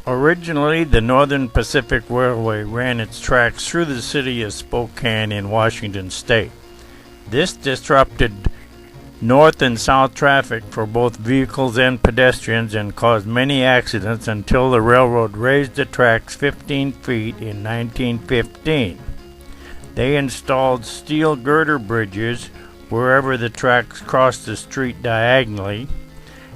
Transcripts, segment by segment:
Originally, the Northern Pacific Railway ran its tracks through the city of Spokane in Washington state. This disrupted north and south traffic for both vehicles and pedestrians and caused many accidents until the railroad raised the tracks 15 feet in 1915. They installed steel girder bridges wherever the tracks crossed the street diagonally,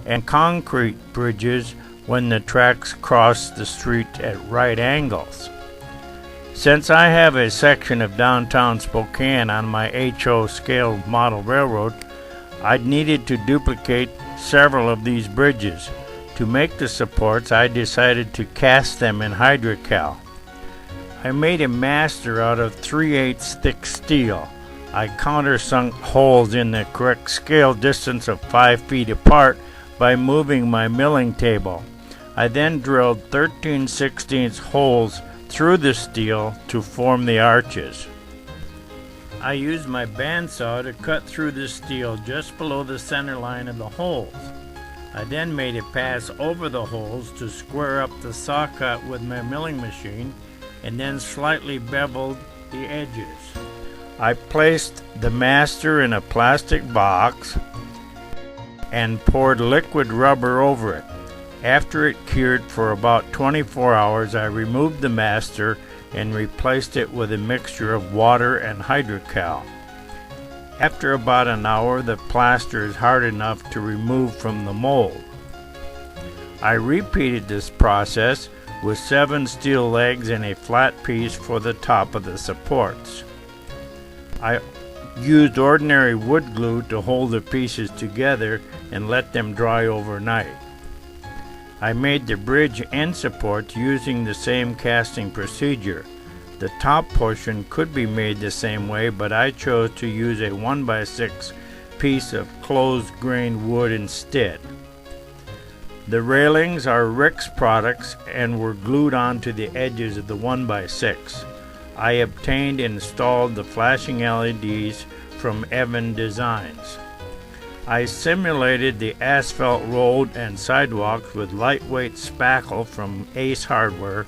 and concrete bridges when the tracks crossed the street at right angles. Since I have a section of downtown Spokane on my HO scale model railroad, I needed to duplicate several of these bridges. To make the supports, I decided to cast them in hydrocal. I made a master out of 3/8 thick steel. I countersunk holes in the correct scale distance of 5 feet apart by moving my milling table. I then drilled 13/16 holes through the steel to form the arches. I used my bandsaw to cut through the steel just below the center line of the holes. I then made a pass over the holes to square up the saw cut with my milling machine and then slightly beveled the edges. I placed the master in a plastic box and poured liquid rubber over it. After it cured for about 24 hours, I removed the master and replaced it with a mixture of water and hydrocal. After about an hour, the plaster is hard enough to remove from the mold. I repeated this process with 7 steel legs and a flat piece for the top of the supports. I used ordinary wood glue to hold the pieces together and let them dry overnight. I made the bridge end supports using the same casting procedure. The top portion could be made the same way, but I chose to use a 1x6 piece of closed grain wood instead. The railings are Rick's products and were glued onto the edges of the 1x6. I obtained and installed the flashing LEDs from Evan Designs. I simulated the asphalt road and sidewalks with lightweight spackle from Ace Hardware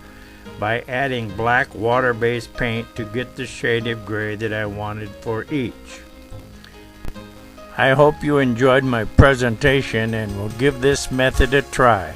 by adding black water-based paint to get the shade of gray that I wanted for each. I hope you enjoyed my presentation and will give this method a try.